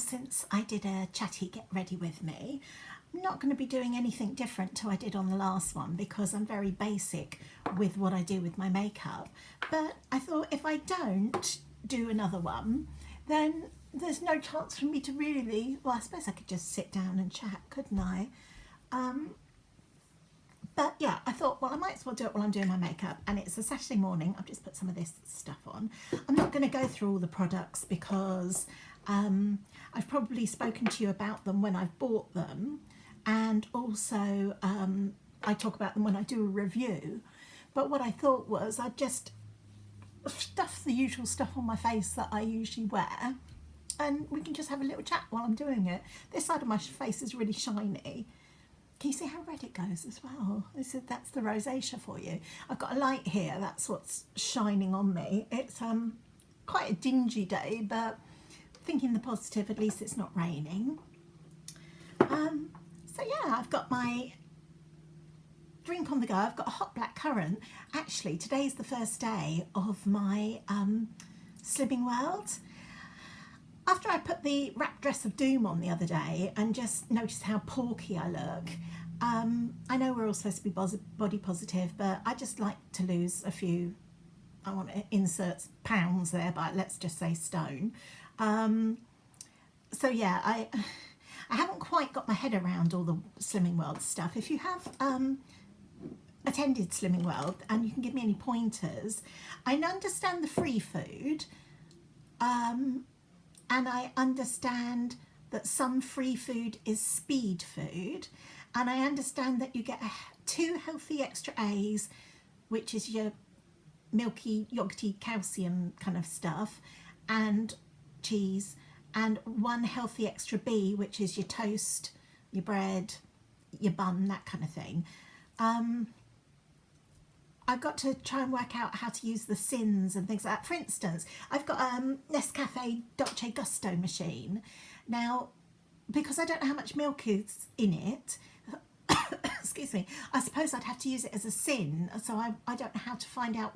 since I did a Chatty Get Ready With Me. I'm not going to be doing anything different to I did on the last one because I'm very basic with what I do with my makeup. But I thought if I don't do another one, then there's no chance for me to really, well, I suppose I could just sit down and chat, couldn't I? But yeah, I thought, well, I might as well do it while I'm doing my makeup, and it's a Saturday morning. I've just put some of this stuff on. I'm not going to go through all the products because I've probably spoken to you about them when I've bought them, and also I talk about them when I do a review. But what I thought was I'd just stuff the usual stuff on my face that I usually wear, and we can just have a little chat while I'm doing it. This side of my face is really shiny. Can you see how red it goes as well? That's the rosacea for you. I've got a light here, that's what's shining on me. It's quite a dingy day, but thinking the positive, at least it's not raining. So yeah, I've got my drink on the go. I've got a hot black currant. Actually, today's the first day of my Slimming World. After I put the wrap dress of doom on the other day and just noticed how porky I look, I know we're all supposed to be body positive, but I just like to lose a few, I want to insert pounds there, but let's just say stone. So yeah, I haven't quite got my head around all the Slimming World stuff. If you have attended Slimming World and you can give me any pointers, I understand the free food, and I understand that some free food is speed food, and I understand that you get 2 healthy extra A's, which is your milky, yogurty, calcium kind of stuff, and cheese, and 1 healthy extra B, which is your toast, your bread, your bun, that kind of thing. I've got to try and work out how to use the sins and things like that. For instance, I've got a Nescafe Dolce Gusto machine. Now, because I don't know how much milk is in it, excuse me, I suppose I'd have to use it as a sin. So I don't know how to find out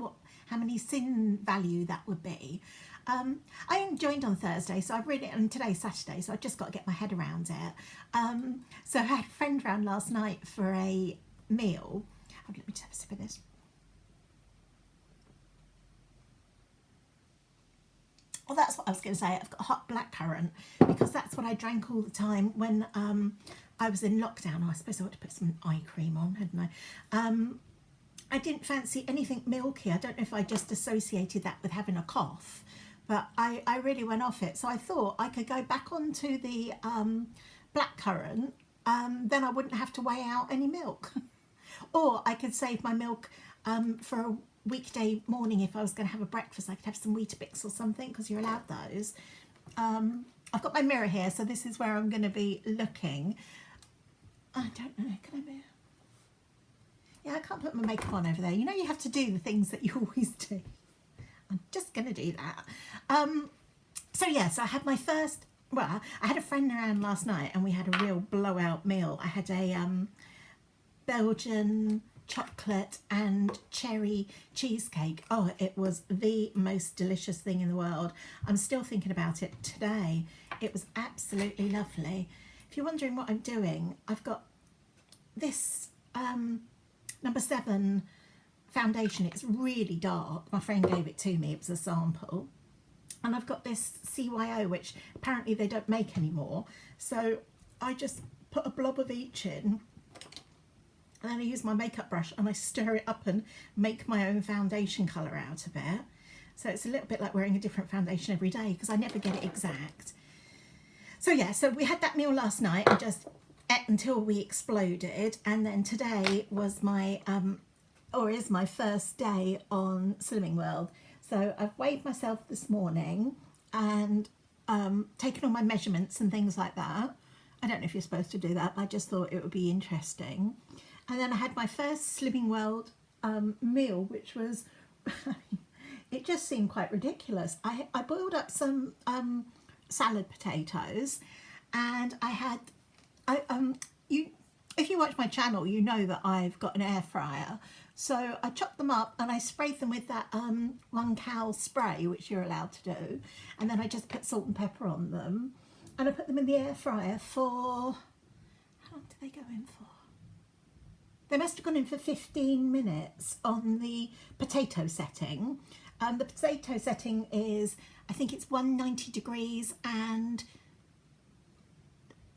how many sin value that would be. I only joined on Thursday, so I've really, and today's Saturday, so I've just got to get my head around it. So I had a friend round last night for a meal. Let me just have a sip of this. Well, that's what I was going to say. I've got a hot black currant because that's what I drank all the time when I was in lockdown. Oh, I suppose I ought to put some eye cream on, hadn't I? I didn't fancy anything milky. I don't know if I just associated that with having a cough, but I really went off it. So I thought I could go back onto the black currant, then I wouldn't have to weigh out any milk. Or I could save my milk for a weekday morning. If I was going to have a breakfast, I could have some Weetabix or something, because you're allowed those. I've got my mirror here, so this is where I'm going to be looking. I don't know, can I be? Yeah, I can't put my makeup on over there. You know, you have to do the things that you always do. I'm just going to do that. So yeah, so I had my first, well, I had a friend around last night and we had a real blowout meal. I had a Belgian chocolate and cherry cheesecake. Oh, it was the most delicious thing in the world. I'm still thinking about it today. It was absolutely lovely. If you're wondering what I'm doing, I've got this number 7 foundation. It's really dark. My friend gave it to me. It was a sample. And I've got this CYO, which apparently they don't make anymore. So I just put a blob of each in, and then I use my makeup brush and I stir it up and make my own foundation colour out of it. So it's a little bit like wearing a different foundation every day because I never get it exact. So yeah, so we had that meal last night and just ate until we exploded. And then today was my, is my first day on Slimming World. So I've weighed myself this morning and taken all my measurements and things like that. I don't know if you're supposed to do that, but I just thought it would be interesting. And then I had my first Slimming World meal, which was, it just seemed quite ridiculous. I boiled up some salad potatoes, and I had, if you watch my channel, you know that I've got an air fryer. So I chopped them up and I sprayed them with that 1 cal spray, which you're allowed to do. And then I just put salt and pepper on them. and I put them in the air fryer for, how long did they go in for? They must have gone in for 15 minutes on the potato setting. The potato setting is, I think it's 190 degrees and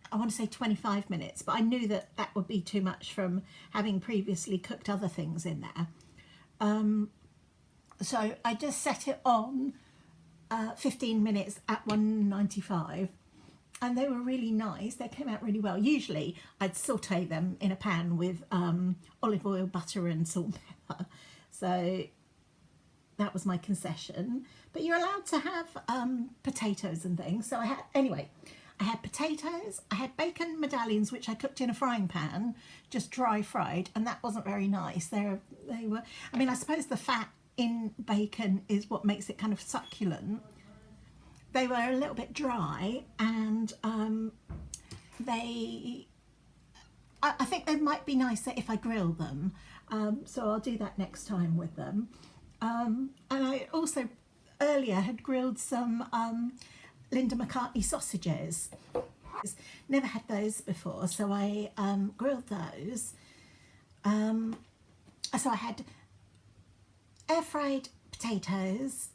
I want to say 25 minutes, but I knew that that would be too much from having previously cooked other things in there. So I just set it on 15 minutes at 195 and they were really nice. They came out really well. Usually I'd saute them in a pan with olive oil, butter and salt and pepper. So that was my concession. But you're allowed to have potatoes and things. So I had potatoes, I had bacon medallions, which I cooked in a frying pan, just dry fried, and that wasn't very nice. They were, I mean, I suppose the fat in bacon is what makes it kind of succulent. They were a little bit dry, and I think they might be nicer if I grill them. So I'll do that next time with them. And I also earlier had grilled some Linda McCartney sausages. Never had those before, so I grilled those. So I had air fried potatoes,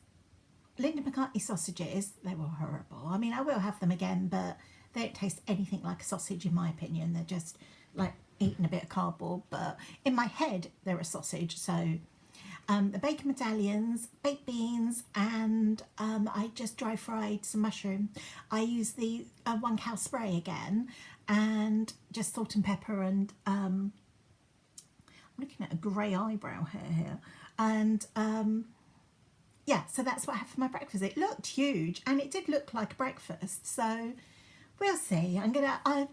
Linda McCartney sausages. They were horrible. I mean, I will have them again, but they don't taste anything like a sausage in my opinion. They're just like eating a bit of cardboard, but in my head they're a sausage. So the bacon medallions, baked beans, and I just dry fried some mushroom. I used the 1 cow spray again, and just salt and pepper, and I'm looking at a grey eyebrow hair here, and yeah, so that's what I had for my breakfast. It looked huge, and it did look like a breakfast, so we'll see. I don't know, I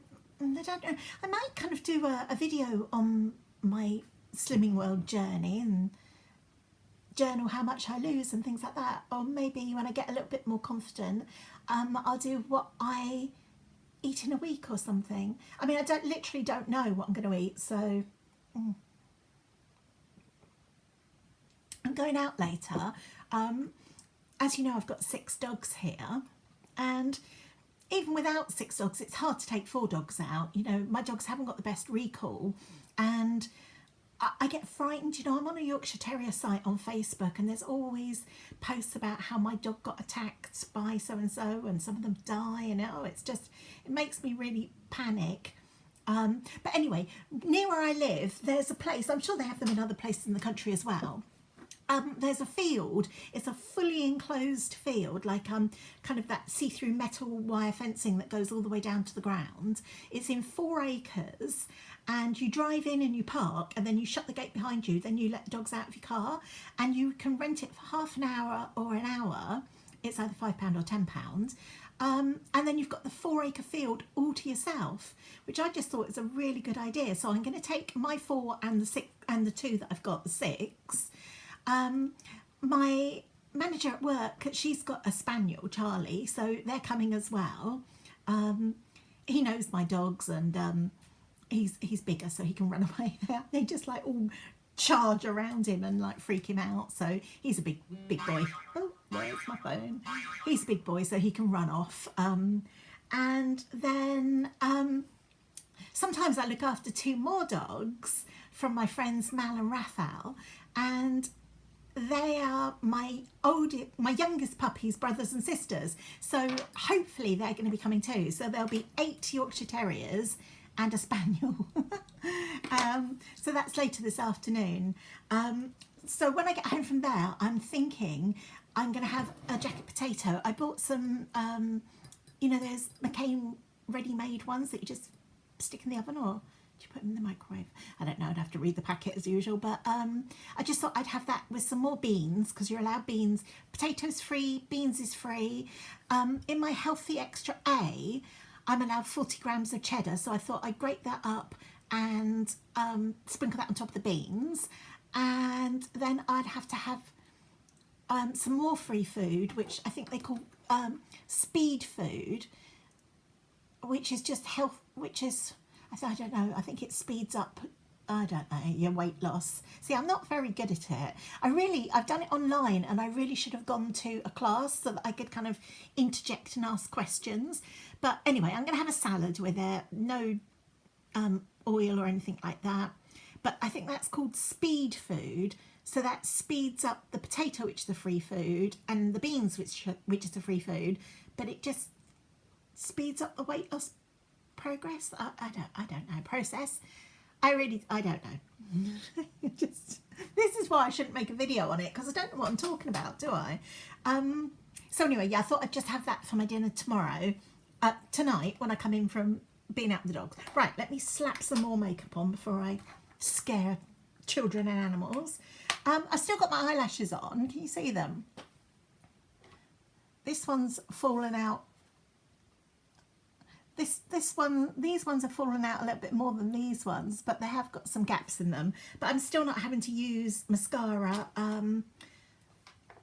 might kind of do a video on my Slimming World journey and journal how much I lose and things like that, or maybe when I get a little bit more confident, I'll do what I eat in a week or something. I mean, I literally don't know what I'm going to eat, so I'm going out later. As you know, I've got 6 dogs here, and even without 6 dogs, it's hard to take 4 dogs out. You know, my dogs haven't got the best recall, and I get frightened. You know, I'm on a Yorkshire Terrier site on Facebook, and there's always posts about how my dog got attacked by so-and-so, and some of them die, and it makes me really panic. But anyway, near where I live, there's a place, I'm sure they have them in other places in the country as well. There's a field, it's a fully enclosed field, like kind of that see-through metal wire fencing that goes all the way down to the ground. It's in 4 acres, and you drive in and you park, and then you shut the gate behind you, then you let the dogs out of your car, and you can rent it for half an hour or an hour. It's either £5 or £10. And then you've got the 4 acre field all to yourself, which I just thought was a really good idea. So I'm going to take my 4 and the 6 and the 2 that I've got, the 6. My manager at work, she's got a spaniel, Charlie, so they're coming as well. He knows my dogs, and he's bigger, so he can run away now. They just like all charge around him and like freak him out. So he's a big boy. Oh, there's my phone. He's a big boy, so he can run off. And then sometimes I look after 2 more dogs from my friends Mal and Raphael, and they are my youngest puppy's brothers and sisters. So hopefully they're going to be coming too. So there'll be 8 Yorkshire Terriers and a spaniel. So that's later this afternoon. So when I get home from there, I'm thinking I'm going to have a jacket potato. I bought some, you know, there's McCain ready-made ones that you just stick in the oven, or do you put them in the microwave? I don't know, I'd have to read the packet as usual, but I just thought I'd have that with some more beans, because you're allowed beans. Potatoes free, beans is free. In my Healthy Extra A, I'm allowed 40 grams of cheddar, so I thought I'd grate that up and sprinkle that on top of the beans. And then I'd have to have some more free food, which I think they call speed food, which is just health, which is, I don't know, I think it speeds up I don't know, your weight loss. See, I'm not very good at it. I've done it online, and I really should have gone to a class so that I could kind of interject and ask questions. But anyway, I'm going to have a salad with it, no oil or anything like that. But I think that's called speed food. So that speeds up the potato, which is a free food, and the beans, which is a free food. But it just speeds up the weight loss progress. I don't know, process. I don't know. This is why I shouldn't make a video on it, because I don't know what I'm talking about, do I? So anyway, yeah, I thought I'd just have that for my dinner tomorrow, tonight, when I come in from being out with the dogs. Right, let me slap some more makeup on before I scare children and animals. I've still got my eyelashes on. Can you see them? This one's fallen out. These ones have fallen out a little bit more than these ones, but they have got some gaps in them. But I'm still not having to use mascara on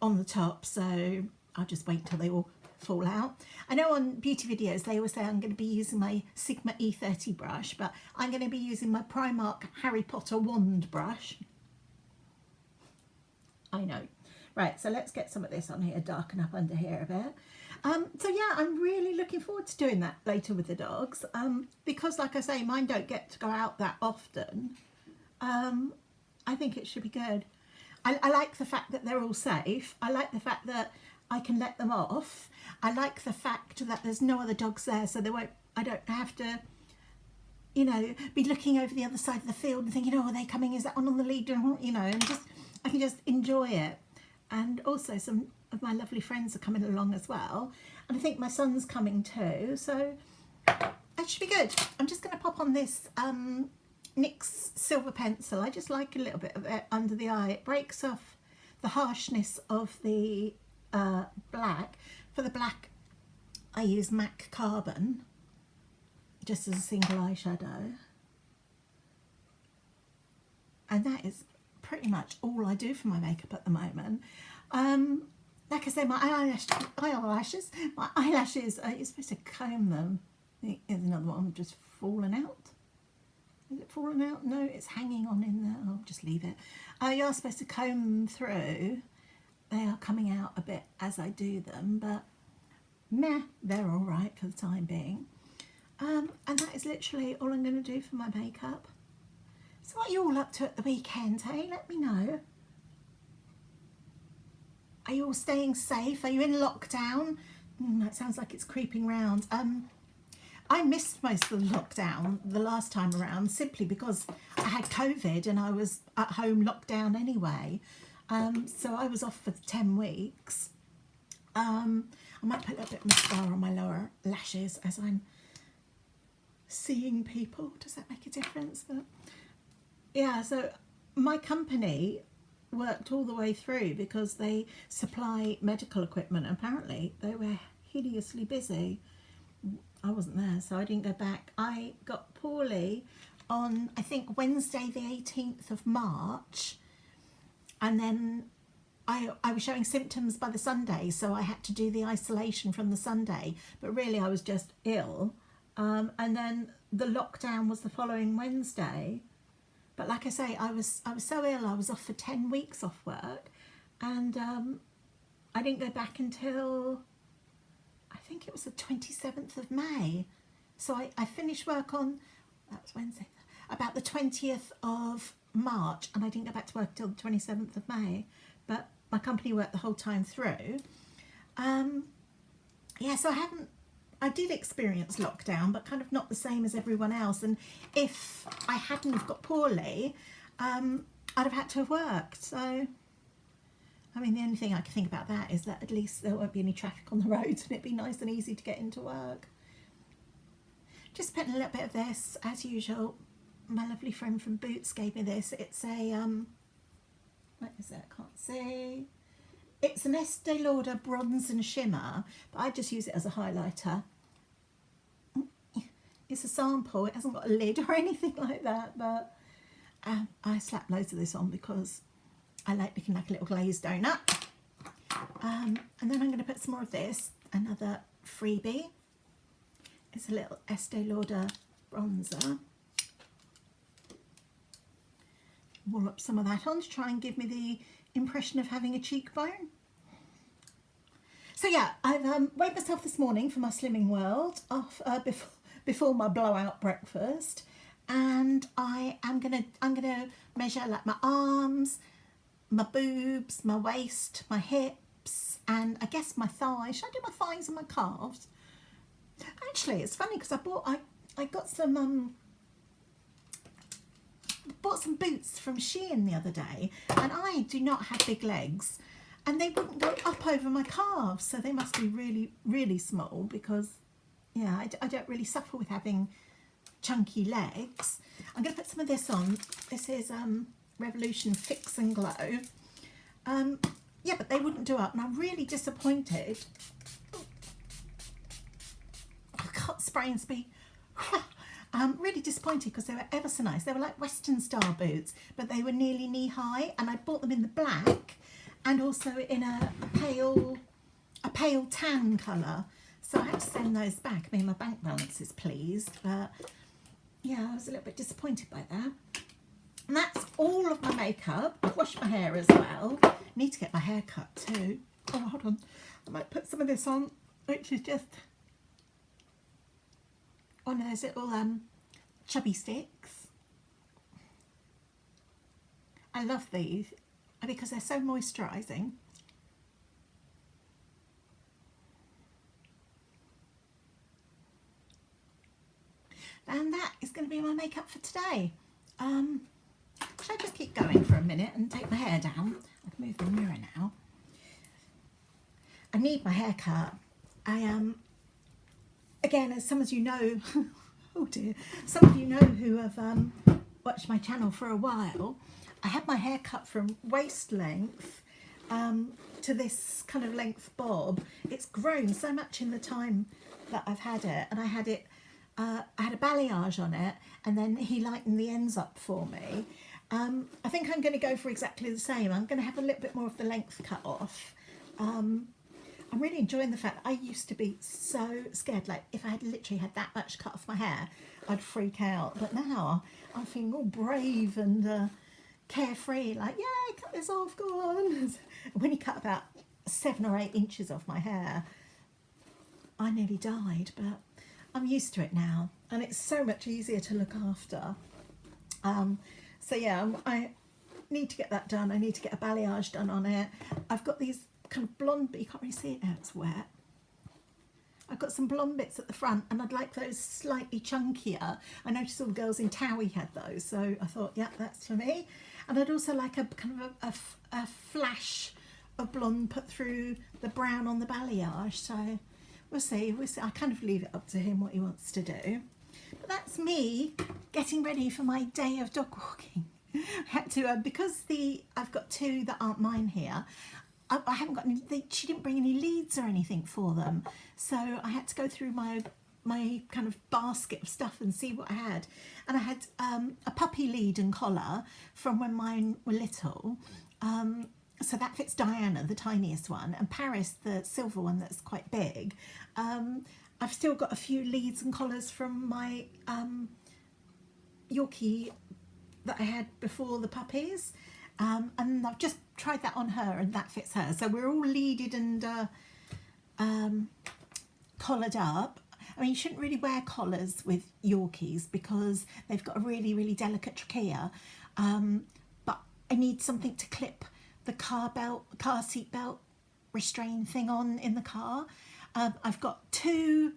the top, so I'll just wait till they all fall out. I know on beauty videos they always say I'm going to be using my Sigma E30 brush, but I'm going to be using my Primark Harry Potter wand brush. I know. Right, so let's get some of this on here, darken up under here a bit. So yeah, I'm really looking forward to doing that later with the dogs, because like I say, mine don't get to go out that often. I think it should be good. I like the fact that they're all safe. I like the fact that I can let them off. I like the fact that there's no other dogs there, so I don't have to, you know, be looking over the other side of the field and thinking, oh, are they coming? Is that one on the lead? You know, and I can just enjoy it. And also some of my lovely friends are coming along as well, and I think my son's coming too, so that should be good. I'm just going to pop on this NYX silver pencil. I just like a little bit of it under the eye. It breaks off the harshness of the black. For the black I use MAC Carbon just as a single eyeshadow, and that is pretty much all I do for my makeup at the moment. Like I say, my eyelashes, you're supposed to comb them. Here's another one just fallen out. Is it fallen out? No, it's hanging on in there. I'll just leave it. You are supposed to comb them through. They are coming out a bit as I do them, but meh, they're all right for the time being. And that is literally all I'm going to do for my makeup. So what are you all up to at the weekend, hey? Let me know. Are you all staying safe? Are you in lockdown? That sounds like it's creeping round. I missed most of the lockdown the last time around, simply because I had COVID and I was at home locked down anyway. So I was off for 10 weeks. I might put a little bit of mascara on my lower lashes as I'm seeing people. Does that make a difference? But yeah, so my company worked all the way through because they supply medical equipment. Apparently they were hideously busy. I wasn't there, so I didn't go back. I got poorly on, I think, Wednesday the 18th of March, and then I was showing symptoms by the Sunday, so I had to do the isolation from the Sunday, but really I was just ill. And then the lockdown was the following Wednesday. But like I say, I was so ill, I was off for 10 weeks off work, and I didn't go back until, I think it was the 27th of May. So I finished work on, that was Wednesday, about the 20th of March, and I didn't go back to work till the 27th of May. But my company worked the whole time through. Yeah, so I did experience lockdown, but kind of not the same as everyone else. And if I hadn't have got poorly, I'd have had to have worked. So, I mean, the only thing I can think about that is that at least there won't be any traffic on the roads and it'd be nice and easy to get into work. Just putting a little bit of this, as usual. My lovely friend from Boots gave me this. It's a, what is it? I can't see. It's an Estee Lauder Bronze and Shimmer, but I just use it as a highlighter. It's a sample, it hasn't got a lid or anything like that, but I slap loads of this on because I like looking like a little glazed donut. And then I'm going to put some more of this, another freebie. It's a little Estee Lauder bronzer. wallop some of that on to try and give me the impression of having a cheekbone. So yeah, I've weighed myself this morning for my Slimming World off before my blowout breakfast, and I'm gonna measure like my arms, my boobs, my waist, my hips, and I guess my thighs. Should I do my thighs and my calves? Actually, it's funny because I got some bought some boots from Shein the other day, and I do not have big legs, and they wouldn't go up over my calves, so they must be really, really small because, yeah, I don't really suffer with having chunky legs. I'm going to put some of this on. This is Revolution Fix and Glow. Yeah, but they wouldn't do up, and I'm really disappointed. I can't spray and speak. I'm really disappointed because they were ever so nice. They were like Western style boots, but they were nearly knee high, and I bought them in the black and also in a pale tan colour. So I had to send those back. I mean, my bank balance is pleased, but yeah, I was a little bit disappointed by that. And that's all of my makeup. I've washed my hair as well. Need to get my hair cut too. Oh, hold on. I might put some of this on, which is just one of those little chubby sticks. I love these because they're so moisturising. And that is going to be my makeup for today. Should I just keep going for a minute and take my hair down? I can move the mirror now. I need my hair cut. Again, as some of you know, oh dear, some of you know who have watched my channel for a while, I had my hair cut from waist length to this kind of length bob. It's grown so much in the time that I've had it, and I had a balayage on it, and then he lightened the ends up for me. I think I'm going to go for exactly the same. I'm going to have a little bit more of the length cut off. I'm really enjoying the fact that I used to be so scared, like if I had literally had that much cut off my hair, I'd freak out. But now I'm feeling all brave and carefree, like, yeah, cut this off, go on. When he cut about 7 or 8 inches off my hair, I nearly died, but I'm used to it now, and it's so much easier to look after. So yeah, I need to get that done. I need to get a balayage done on it. I've got these kind of blonde, but you can't really see it now, it's wet. I've got some blonde bits at the front, and I'd like those slightly chunkier. I noticed all the girls in Towie had those, so I thought, yeah, that's for me. And I'd also like a kind of a flash of blonde put through the brown on the balayage. So we'll see. I kind of leave it up to him what he wants to do. But that's me getting ready for my day of dog walking. I had to, because I've got 2 that aren't mine here. I haven't got any, she didn't bring any leads or anything for them. So I had to go through my kind of basket of stuff and see what I had. And I had a puppy lead and collar from when mine were little. So that fits Diana, the tiniest one, and Paris, the silver one that's quite big. I've still got a few leads and collars from my Yorkie that I had before the puppies. And I've just tried that on her, and that fits her. So we're all leaded and collared up. I mean, you shouldn't really wear collars with Yorkies because they've got a really, really delicate trachea. But I need something to clip the car seat belt restrain thing on in the car. I've got two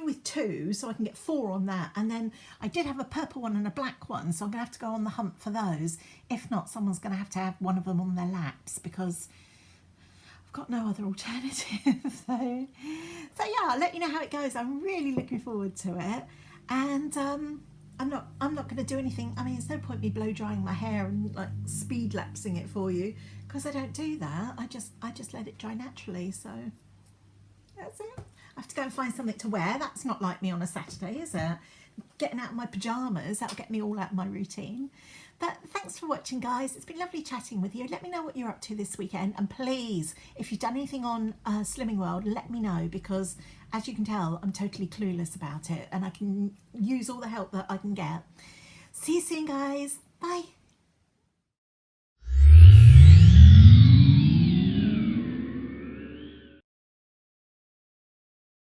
with 2, so I can get 4 on that. And then I did have a purple one and a black one, so I'm gonna have to go on the hunt for those. If not, someone's gonna have to have one of them on their laps because I've got no other alternative. so yeah, I'll let you know how it goes. I'm really looking forward to it. And I'm not going to do anything. I mean, there's no point me blow drying my hair and like speed lapsing it for you because I don't do that. I just let it dry naturally. So that's it. I have to go and find something to wear. That's not like me on a Saturday, is it? Getting out of my pyjamas, that'll get me all out of my routine. But thanks for watching, guys. It's been lovely chatting with you. Let me know what you're up to this weekend. And please, if you've done anything on Slimming World, let me know because, as you can tell, I'm totally clueless about it and I can use all the help that I can get. See you soon, guys. Bye.